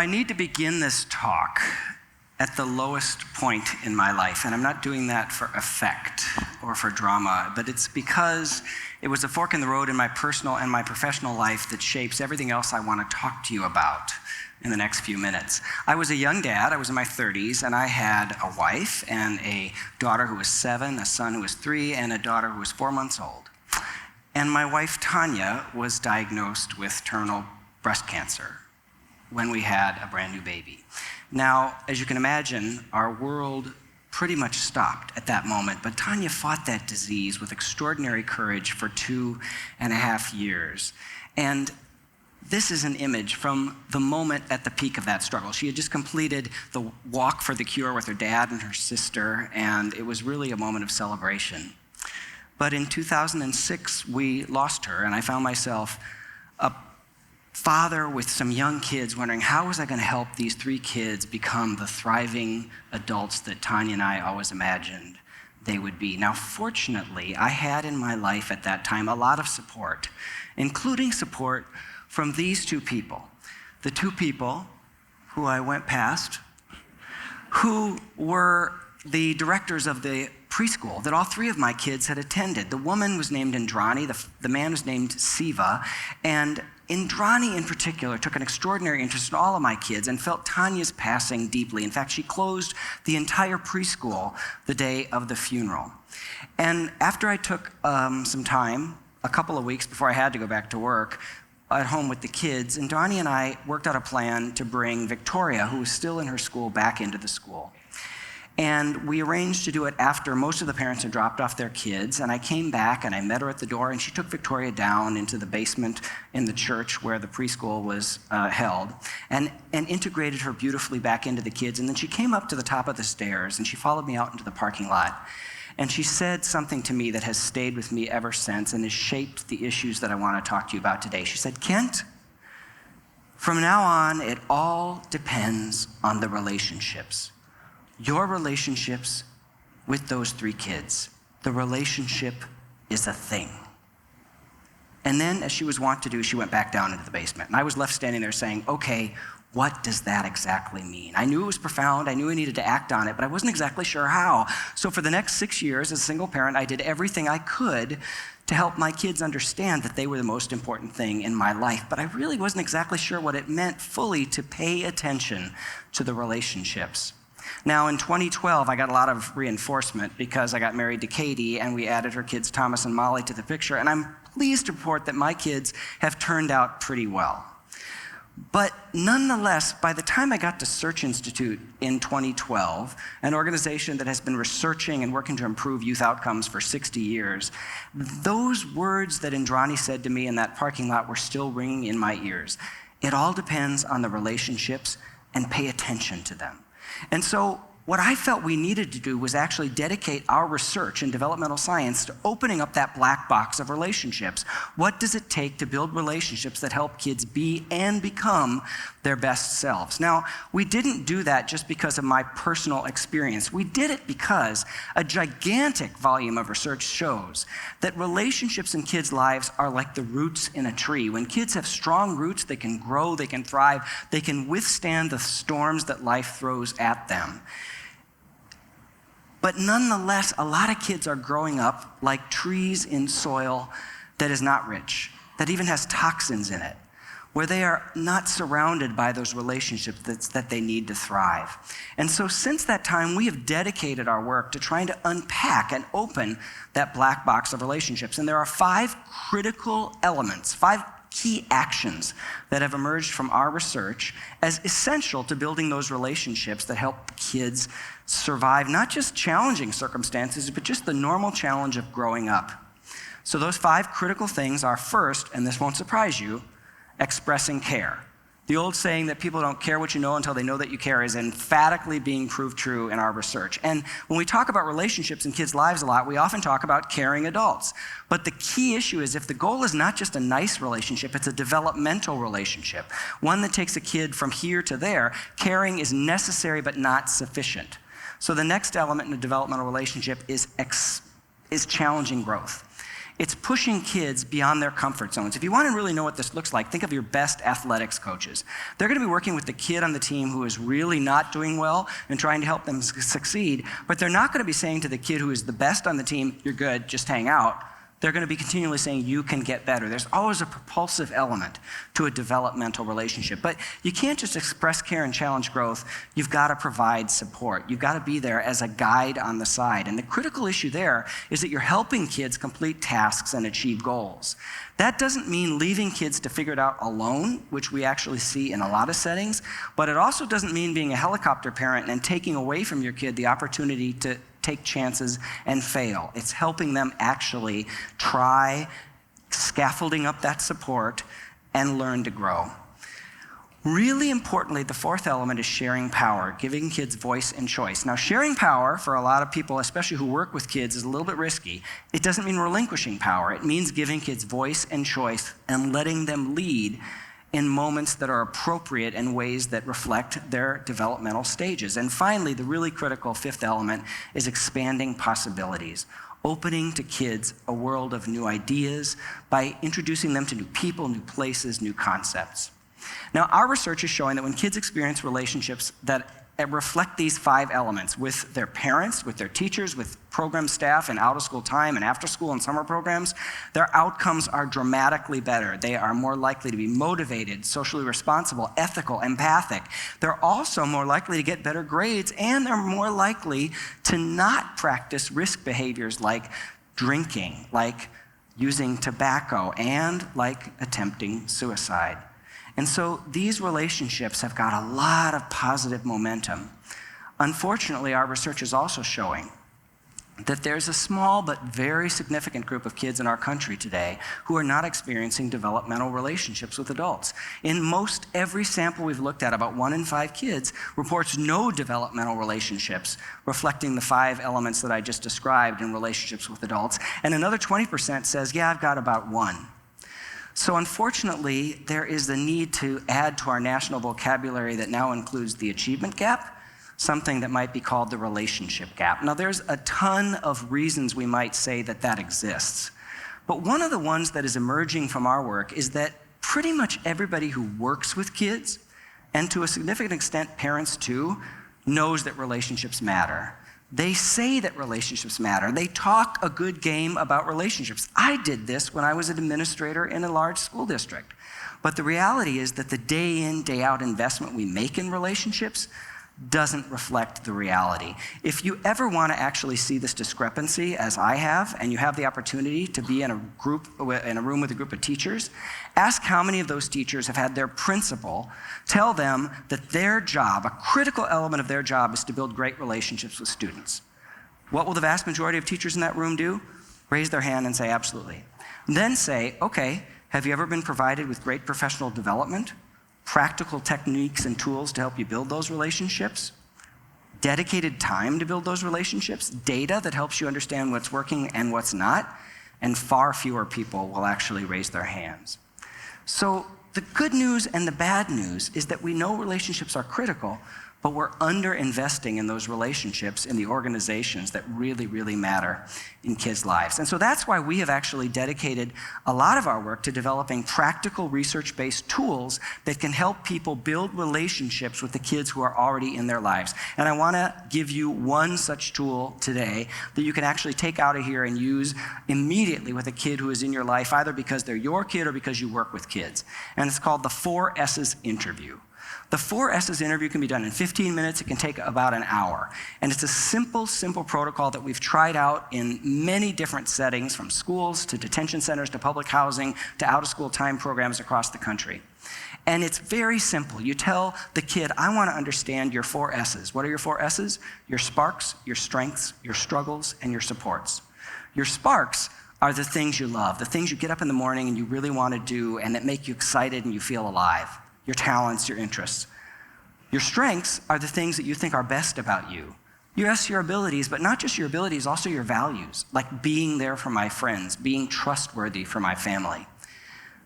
I need to begin this talk at the lowest point in my life, and I'm not doing that for effect or for drama, but it's because it was a fork in the road in my personal and my professional life that shapes everything else I want to talk to you about in the next few minutes. I was a young dad, I was in my 30s, and I had a wife and a daughter who was 7, a son who was 3, and a daughter who was 4 months old. And my wife, Tanya, was diagnosed with terminal breast cancer when we had a brand new baby. Now, as you can imagine, our world pretty much stopped at that moment, but Tanya fought that disease with extraordinary courage for 2.5 years. And this is an image from the moment at the peak of that struggle. She had just completed the walk for the cure with her dad and her sister, and it was really a moment of celebration. But in 2006, we lost her, and I found myself a father with some young kids wondering, how was I going to help these 3 kids become the thriving adults that Tanya and I always imagined they would be? Now, fortunately, I had in my life at that time a lot of support, including support from these 2 people. The 2 people who I went past, who were the directors of the preschool that all 3 of my kids had attended. The woman was named Indrani, the man was named Siva, and Indrani in particular took an extraordinary interest in all of my kids and felt Tanya's passing deeply. In fact, she closed the entire preschool the day of the funeral. And after I took some time, a couple of weeks before I had to go back to work, at home with the kids, Indrani and I worked out a plan to bring Victoria, who was still in her school, back into the school. And we arranged to do it after most of the parents had dropped off their kids, and I came back and I met her at the door, and she took Victoria down into the basement in the church where the preschool was held, and integrated her beautifully back into the kids. And then she came up to the top of the stairs, and she followed me out into the parking lot. And she said something to me that has stayed with me ever since and has shaped the issues that I want to talk to you about today. She said, "Kent, from now on, it all depends on the relationships. Your relationships with those 3 kids. The relationship is a thing." And then, as she was wont to do, she went back down into the basement. And I was left standing there saying, okay, what does that exactly mean? I knew it was profound, I knew I needed to act on it, but I wasn't exactly sure how. So for the next 6 years, as a single parent, I did everything I could to help my kids understand that they were the most important thing in my life. But I really wasn't exactly sure what it meant fully to pay attention to the relationships. Now, in 2012, I got a lot of reinforcement because I got married to Katie, and we added her kids, Thomas and Molly, to the picture. And I'm pleased to report that my kids have turned out pretty well. But nonetheless, by the time I got to Search Institute in 2012, an organization that has been researching and working to improve youth outcomes for 60 years, those words that Indrani said to me in that parking lot were still ringing in my ears. It all depends on the relationships, and pay attention to them. And so what I felt we needed to do was actually dedicate our research in developmental science to opening up that black box of relationships. What does it take to build relationships that help kids be and become their best selves? Now, we didn't do that just because of my personal experience. We did it because a gigantic volume of research shows that relationships in kids' lives are like the roots in a tree. When kids have strong roots, they can grow, they can thrive, they can withstand the storms that life throws at them. But nonetheless, a lot of kids are growing up like trees in soil that is not rich, that even has toxins in it, where they are not surrounded by those relationships that they need to thrive. And so since that time, we have dedicated our work to trying to unpack and open that black box of relationships. And there are 5 critical elements, 5 key actions that have emerged from our research as essential to building those relationships that help kids survive not just challenging circumstances, but just the normal challenge of growing up. So those 5 critical things are, first, and this won't surprise you, expressing care. The old saying that people don't care what you know until they know that you care is emphatically being proved true in our research. And when we talk about relationships in kids' lives a lot, we often talk about caring adults. But the key issue is if the goal is not just a nice relationship, it's a developmental relationship, one that takes a kid from here to there, caring is necessary but not sufficient. So the next element in a developmental relationship is challenging growth. It's pushing kids beyond their comfort zones. If you want to really know what this looks like, think of your best athletics coaches. They're going to be working with the kid on the team who is really not doing well and trying to help them succeed, but they're not going to be saying to the kid who is the best on the team, you're good, just hang out. They're going to be continually saying, you can get better. There's always a propulsive element to a developmental relationship. But you can't just express care and challenge growth. You've got to provide support. You've got to be there as a guide on the side. And the critical issue there is that you're helping kids complete tasks and achieve goals. That doesn't mean leaving kids to figure it out alone, which we actually see in a lot of settings, but it also doesn't mean being a helicopter parent and taking away from your kid the opportunity to take chances and fail. It's helping them actually try, scaffolding up that support, and learn to grow. Really importantly, the fourth element is sharing power, giving kids voice and choice. Now, sharing power for a lot of people, especially who work with kids, is a little bit risky. It doesn't mean relinquishing power. It means giving kids voice and choice and letting them lead in moments that are appropriate and ways that reflect their developmental stages. And finally, the really critical fifth element is expanding possibilities, opening to kids a world of new ideas by introducing them to new people, new places, new concepts. Now, our research is showing that when kids experience relationships that reflect these five elements with their parents, with their teachers, with program staff and out-of-school time and after-school and summer programs, their outcomes are dramatically better. They are more likely to be motivated, socially responsible, ethical, empathic. They're also more likely to get better grades, and they're more likely to not practice risk behaviors like drinking, like using tobacco, and like attempting suicide. And so these relationships have got a lot of positive momentum. Unfortunately, our research is also showing that there's a small but very significant group of kids in our country today who are not experiencing developmental relationships with adults. In most every sample we've looked at, about 1 in 5 kids reports no developmental relationships, reflecting the 5 elements that I just described in relationships with adults. And another 20% says, yeah, I've got about 1. So unfortunately, there is the need to add to our national vocabulary that now includes the achievement gap, something that might be called the relationship gap. Now, there's a ton of reasons we might say that that exists. But one of the ones that is emerging from our work is that pretty much everybody who works with kids, and to a significant extent parents too, knows that relationships matter. They say that relationships matter. They talk a good game about relationships. I did this when I was an administrator in a large school district. But the reality is that the day in, day out investment we make in relationships doesn't reflect the reality. If you ever want to actually see this discrepancy, as I have, and you have the opportunity to be in a room with a group of teachers, ask how many of those teachers have had their principal tell them that their job, a critical element of their job, is to build great relationships with students. What will the vast majority of teachers in that room do? Raise their hand and say, absolutely. Then say, okay, have you ever been provided with great professional development? Practical techniques and tools to help you build those relationships, dedicated time to build those relationships, data that helps you understand what's working and what's not, and far fewer people will actually raise their hands. So the good news and the bad news is that we know relationships are critical, but we're under-investing in those relationships in the organizations that really, really matter in kids' lives. And so that's why we have actually dedicated a lot of our work to developing practical research-based tools that can help people build relationships with the kids who are already in their lives. And I want to give you one such tool today that you can actually take out of here and use immediately with a kid who is in your life, either because they're your kid or because you work with kids. And it's called the 4 S's interview. The 4 S's interview can be done in 15 minutes. It can take about an hour. And it's a simple protocol that we've tried out in many different settings, from schools to detention centers to public housing to out-of-school time programs across the country. And it's very simple. You tell the kid, I want to understand your 4 S's. What are your 4 S's? Your sparks, your strengths, your struggles, and your supports. Your sparks are the things you love, the things you get up in the morning and you really want to do and that make you excited and you feel alive. Your talents, your interests. Your strengths are the things that you think are best about you. Yes, your abilities, but not just your abilities, also your values, like being there for my friends, being trustworthy for my family.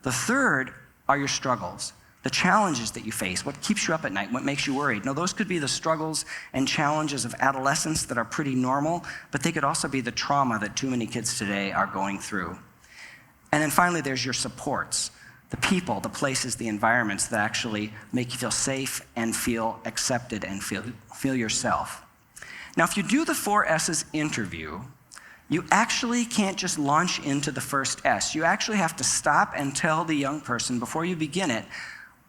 The third are your struggles, the challenges that you face, what keeps you up at night, what makes you worried. Now, those could be the struggles and challenges of adolescence that are pretty normal, but they could also be the trauma that too many kids today are going through. And then finally, there's your supports, the people, the places, the environments that actually make you feel safe and feel accepted and feel yourself. Now, if you do the 4 S's interview, you actually can't just launch into the first S. You actually have to stop and tell the young person before you begin it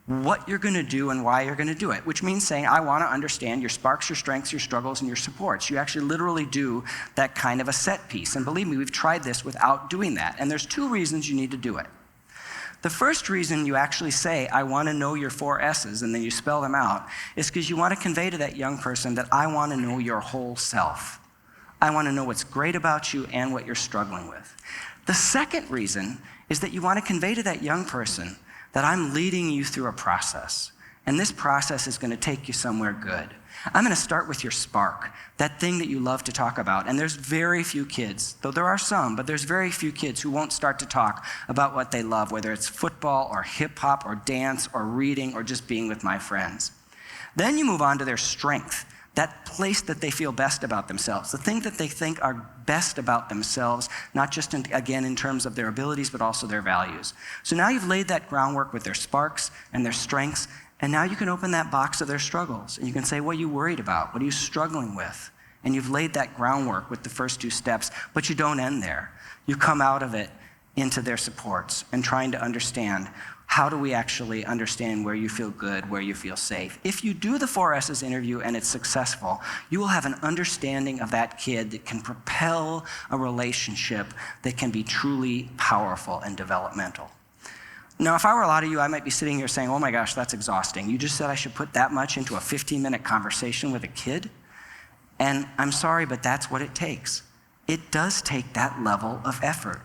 what you're going to do and why you're going to do it, which means saying, I want to understand your sparks, your strengths, your struggles, and your supports. You actually literally do that kind of a set piece. And believe me, we've tried this without doing that. And there's 2 reasons you need to do it. The first reason you actually say, I want to know your 4 S's, and then you spell them out, is because you want to convey to that young person that I want to know your whole self. I want to know what's great about you and what you're struggling with. The second reason is that you want to convey to that young person that I'm leading you through a process, and this process is going to take you somewhere good. I'm going to start with your spark, that thing that you love to talk about. And there's very few kids, though there are some, but there's very few kids who won't start to talk about what they love, whether it's football or hip hop or dance or reading or just being with my friends. Then you move on to their strength, that place that they feel best about themselves, the thing that they think are best about themselves, not just, again, in terms of their abilities, but also their values. So now you've laid that groundwork with their sparks and their strengths, and now you can open that box of their struggles, and you can say, what are you worried about? What are you struggling with? And you've laid that groundwork with the first 2 steps, but you don't end there. You come out of it into their supports and trying to understand, how do we actually understand where you feel good, where you feel safe? If you do the 4 S's interview and it's successful, you will have an understanding of that kid that can propel a relationship that can be truly powerful and developmental. Now, if I were a lot of you, I might be sitting here saying, oh my gosh, that's exhausting. You just said I should put that much into a 15-minute conversation with a kid? And I'm sorry, but that's what it takes. It does take that level of effort.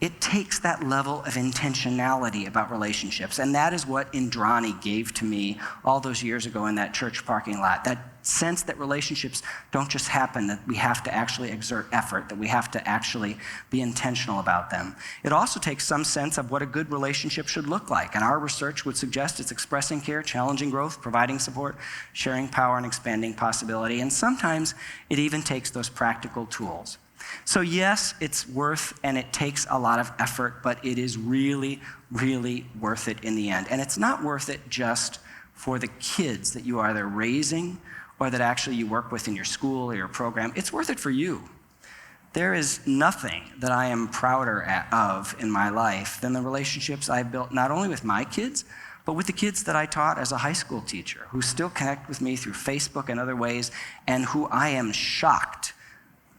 It takes that level of intentionality about relationships. And that is what Indrani gave to me all those years ago in that church parking lot. That sense that relationships don't just happen, that we have to actually exert effort, that we have to actually be intentional about them. It also takes some sense of what a good relationship should look like. And our research would suggest it's expressing care, challenging growth, providing support, sharing power, and expanding possibility. And sometimes it even takes those practical tools. So yes, it's worth and it takes a lot of effort, but it is really, really worth it in the end. And it's not worth it just for the kids that you are either raising or that actually you work with in your school or your program. It's worth it for you. There is nothing that I am prouder of in my life than the relationships I've built not only with my kids, but with the kids that I taught as a high school teacher, who still connect with me through Facebook and other ways, and who I am shocked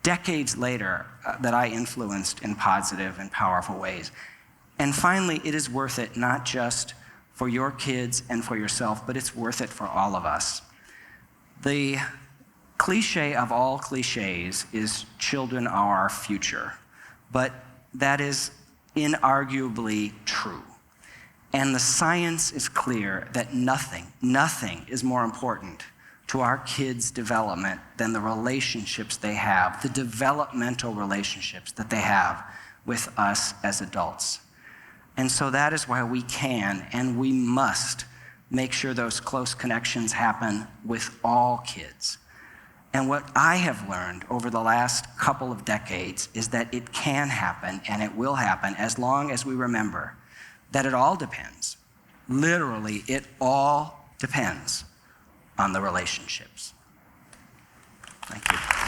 decades later that I influenced in positive and powerful ways. And finally, it is worth it not just for your kids and for yourself, but it's worth it for all of us. The cliche of all cliches is children are our future, but that is inarguably true. And the science is clear that nothing is more important to our kids' development than the relationships they have, the developmental relationships that they have with us as adults. And so that is why we can and we must make sure those close connections happen with all kids. And what I have learned over the last couple of decades is that it can happen and it will happen as long as we remember that it all depends. Literally, it all depends on the relationships. Thank you.